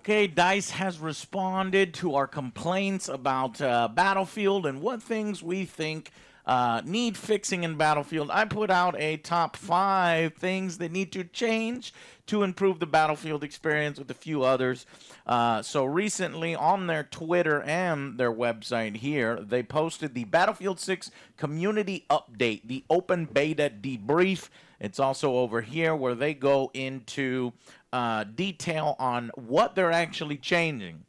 Okay, DICE has responded to our complaints about Battlefield and what things we think need fixing in Battlefield. I put out a top 5 things that need to change to improve the Battlefield experience with a few others. So recently on their Twitter and their website here, they posted the Battlefield 6 community update, the open beta debrief. It's also over here where they go into detail on what they're actually changing.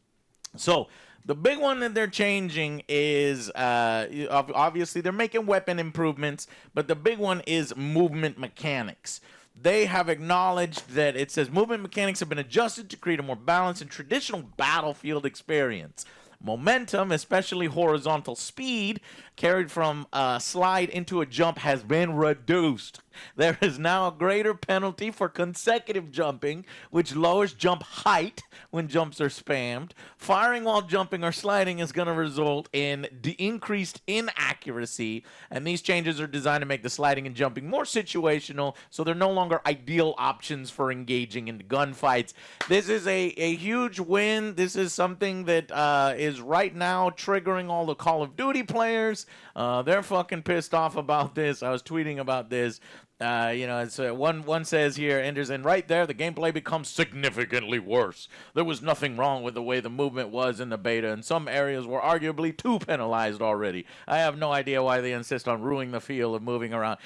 So the big one that they're changing is obviously they're making weapon improvements, but the big one is movement mechanics. They have acknowledged that it says movement mechanics have been adjusted to create a more balanced and traditional Battlefield experience. Momentum, especially horizontal speed, carried from a slide into a jump, has been reduced. There is now a greater penalty for consecutive jumping, which lowers jump height when jumps are spammed. Firing while jumping or sliding is going to result in increased inaccuracy, and these changes are designed to make the sliding and jumping more situational, so they're no longer ideal options for engaging in gunfights. This is a huge win. This is something that is right now triggering all the Call of Duty players. They're fucking pissed off about this. I was tweeting about this. It's one says here, Enders, and right there, the gameplay becomes significantly worse. There was nothing wrong with the way the movement was in the beta, and some areas were arguably too penalized already. I have no idea why they insist on ruining the feel of moving around.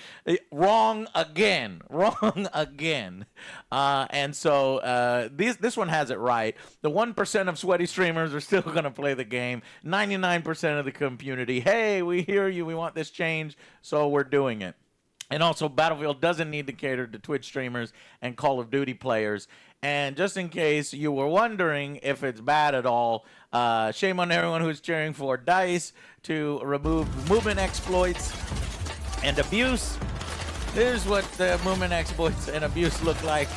Wrong again. Wrong again. And so this one has it right. The 1% of sweaty streamers are still going to play the game. 99% of the community, hey, we hear you, we want this change, so we're doing it. And also, Battlefield doesn't need to cater to Twitch streamers and Call of Duty players. And just in case you were wondering if it's bad at all, shame on everyone who's cheering for DICE to remove movement exploits and abuse. Here's what the movement exploits and abuse look like.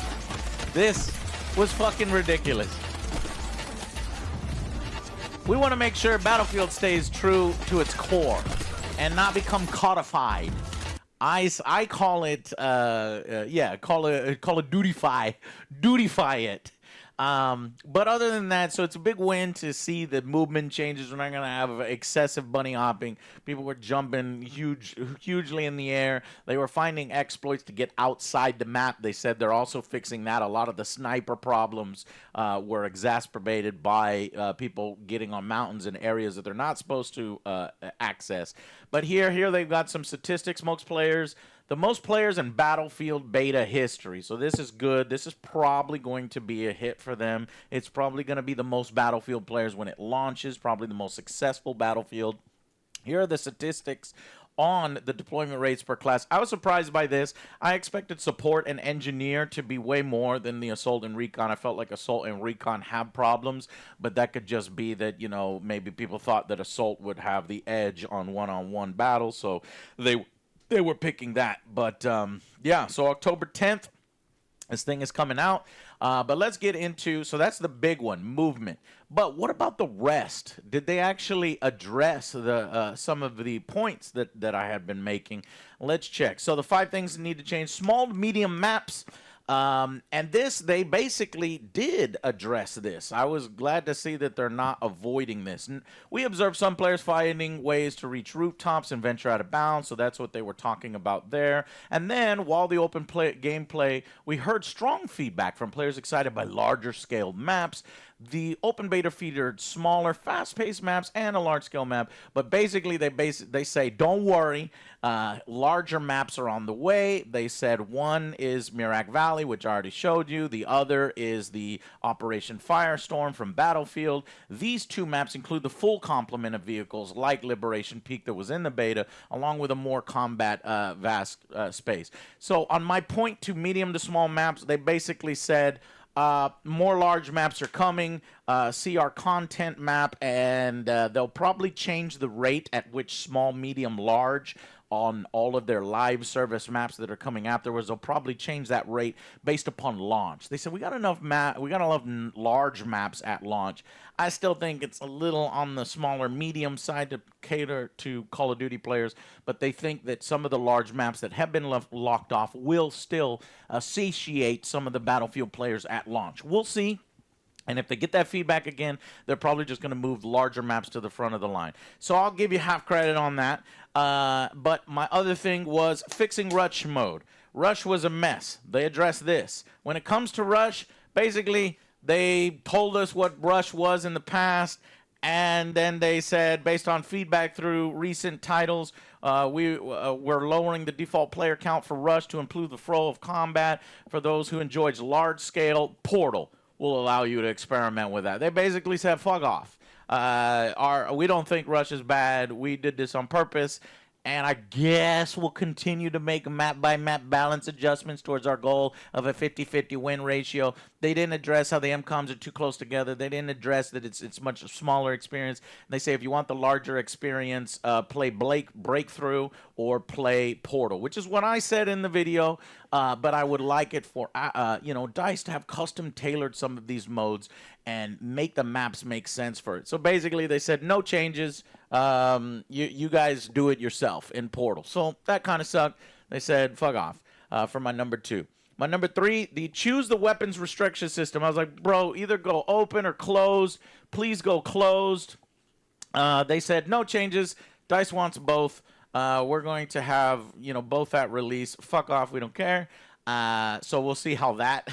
This was fucking ridiculous. We want to make sure Battlefield stays true to its core and not become codified. I call it, call it dutify it. But other than that, so it's a big win to see the movement changes. We're not going to have excessive bunny hopping. People were jumping hugely in the air. They were finding exploits to get outside the map. They said they're also fixing that. A lot of the sniper problems were exacerbated by people getting on mountains in areas that they're not supposed to access. But here they've got some statistics. Most players... The most players in Battlefield beta history. So this is good. This is probably going to be a hit for them. It's probably going to be the most Battlefield players when it launches, probably the most successful Battlefield. Here are the statistics on the deployment rates per class. I was surprised by this. I expected support and engineer to be way more than the assault and recon. I felt like assault and recon have problems, but that could just be that, maybe people thought that assault would have the edge on one-on-one battles, so they were picking that. But so October 10th, this thing is coming out. But let's get into, so that's the big one, movement. But what about the rest? Did they actually address the some of the points that I had been making? Let's check. So the 5 things that need to change: small to medium maps. And they basically did address this. I was glad to see that they're not avoiding this. We observed some players finding ways to reach rooftops and venture out of bounds, so that's what they were talking about there. And then, while the open gameplay, we heard strong feedback from players excited by larger scale maps. The open beta featured smaller, fast-paced maps and a large-scale map, but basically they say, don't worry, larger maps are on the way. They said one is Mirac Valley, which I already showed you. The other is the Operation Firestorm from Battlefield. These 2 maps include the full complement of vehicles like Liberation Peak that was in the beta, along with a more combat vast space. So on my point to medium to small maps, they basically said, more large maps are coming. See our content map, and they'll probably change the rate at which small, medium, large on all of their live service maps that are coming afterwards. They'll probably change that rate based upon launch. They said we got enough large maps at launch. I still think it's a little on the smaller, medium side to cater to Call of Duty players, but they think that some of the large maps that have been locked off will still satiate some of the Battlefield players at launch. We'll see. And if they get that feedback again, they're probably just going to move larger maps to the front of the line. So I'll give you half credit on that. But my other thing was fixing rush mode. Rush was a mess. They addressed this. When it comes to rush, basically they told us what rush was in the past. And then they said, based on feedback through recent titles, we're lowering the default player count for Rush to improve the flow of combat for those who enjoys large-scale. Portal will allow you to experiment with that. They basically said, fuck off. We don't think Rush is bad. We did this on purpose. And I guess we'll continue to make map-by-map balance adjustments towards our goal of a 50-50 win ratio. They didn't address how the MCOMs are too close together. They didn't address that it's much smaller experience. And they say if you want the larger experience, play Breakthrough or play Portal, which is what I said in the video. But I would like it for DICE to have custom tailored some of these modes and make the maps make sense for it. So basically, they said no changes. You guys do it yourself in Portal. So that kind of sucked. They said fuck off for my number 2. My number 3, the choose the weapons restriction system. I was like, bro, either go open or closed. Please go closed. They said no changes. DICE wants both. We're going to have both at release. Fuck off. We don't care. So we'll see how that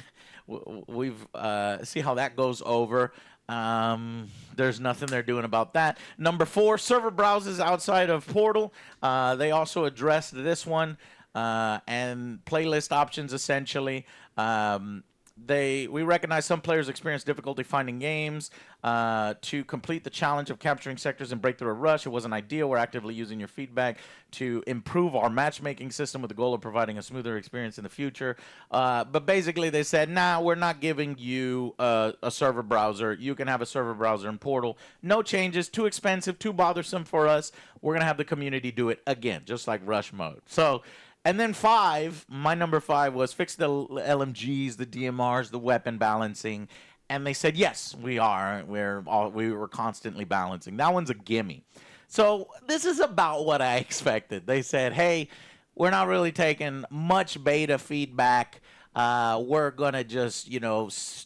see how that goes over. There's nothing they're doing about that. Number 4, server browsers outside of Portal. They also addressed this one and playlist options essentially. We recognize some players experience difficulty finding games. To complete the challenge of capturing sectors and break through a rush, it wasn't ideal. We're actively using your feedback to improve our matchmaking system with the goal of providing a smoother experience in the future. But basically they said, nah, we're not giving you a server browser. You can have a server browser in Portal. No changes. Too expensive, too bothersome for us. We're going to have the community do it again, just like rush mode. So... And then 5, my number 5 was fix the LMGs, the DMRs, the weapon balancing. And they said, yes, we are. We were constantly balancing. That one's a gimme. So this is about what I expected. They said, hey, we're not really taking much beta feedback. We're going to just,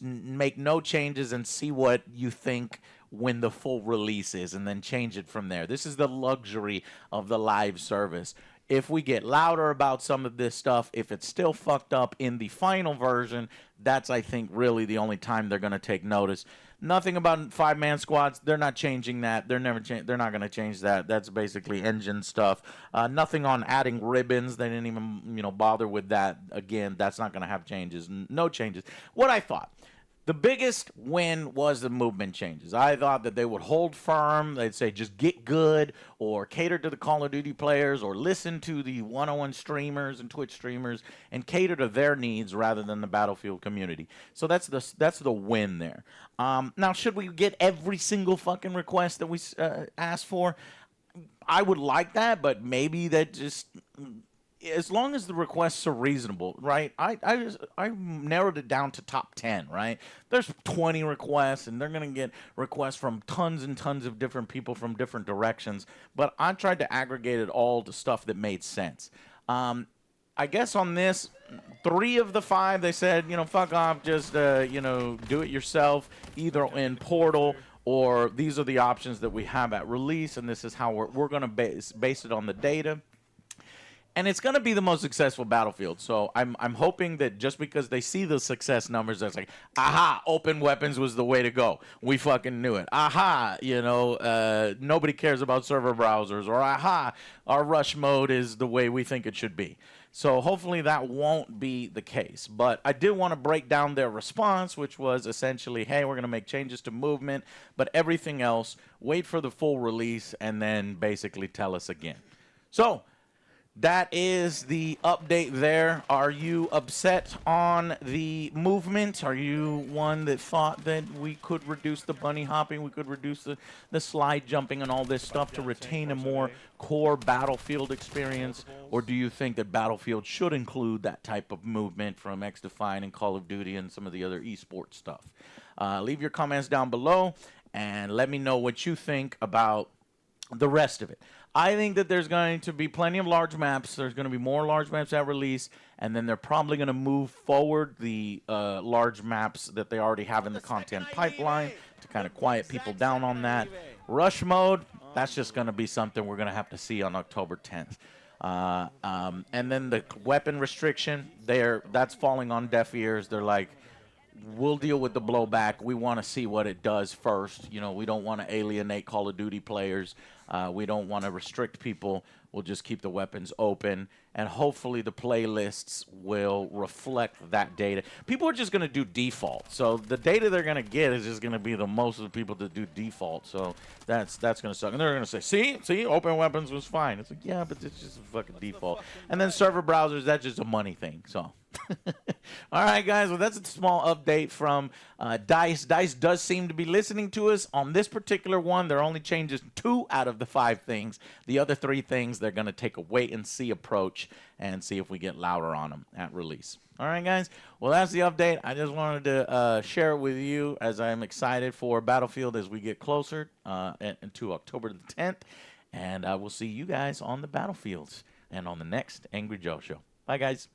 make no changes and see what you think when the full release is and then change it from there. This is the luxury of the live service. If we get louder about some of this stuff, if it's still fucked up in the final version, that's, I think, really the only time they're going to take notice. Nothing about 5-man squads. They're not changing that. They're not going to change that. That's basically engine stuff. Nothing on adding ribbons. They didn't even, bother with that. Again, that's not going to have changes. No changes. What I thought. The biggest win was the movement changes. I thought that they would hold firm. They'd say just get good or cater to the Call of Duty players or listen to the one-on-one streamers and Twitch streamers and cater to their needs rather than the Battlefield community. So that's the win there. Now, should we get every single fucking request that we asked for? I would like that, but maybe that just... As long as the requests are reasonable, right? I narrowed it down to top 10, right? There's 20 requests, and they're going to get requests from tons and tons of different people from different directions. But I tried to aggregate it all to stuff that made sense. I guess on this, 3 of the 5, they said, fuck off, just, do it yourself, either in Portal or these are the options that we have at release, and this is how we're going to base it on the data. And it's going to be the most successful Battlefield. So I'm hoping that just because they see the success numbers, that's like, aha, open weapons was the way to go. We fucking knew it. Aha, nobody cares about server browsers. Or aha, our rush mode is the way we think it should be. So hopefully that won't be the case. But I did want to break down their response, which was essentially, hey, we're going to make changes to movement. But everything else, wait for the full release and then basically tell us again. So... that is the update there. Are you upset on the movement? Are you one that thought that we could reduce the bunny hopping, we could reduce the slide jumping and all this stuff to retain a more core Battlefield experience? Or do you think that Battlefield should include that type of movement from XDefiant and Call of Duty and some of the other esports stuff? Leave your comments down below and let me know what you think about the rest of it. I think that there's going to be plenty of large maps. There's going to be more large maps at release. and then they're probably going to move forward the large maps that they already have in the content pipeline to kind of quiet people down on that. Rush mode, that's just going to be something we're going to have to see on October 10th. And then the weapon restriction, that's falling on deaf ears. They're like, we'll deal with the blowback. We want to see what it does first. You know, we don't want to alienate Call of Duty players. We don't want to restrict people. We'll just keep the weapons open, and hopefully the playlists will reflect that data. People are just going to do default, so the data they're going to get is just going to be the most of the people that do default. So that's going to suck, and they're going to say, see, open weapons was fine. It's like, yeah, but it's just a fucking default. And then server browsers, that's just a money thing. So. All right, guys. Well, that's a small update from DICE. DICE does seem to be listening to us on this particular one. There only changes 2 out of the 5 things. The other 3 things, they're going to take a wait-and-see approach and see if we get louder on them at release. All right, guys. Well, that's the update. I just wanted to share it with you as I'm excited for Battlefield as we get closer to October the 10th. And I will see you guys on the battlefields and on the next Angry Joe Show. Bye, guys.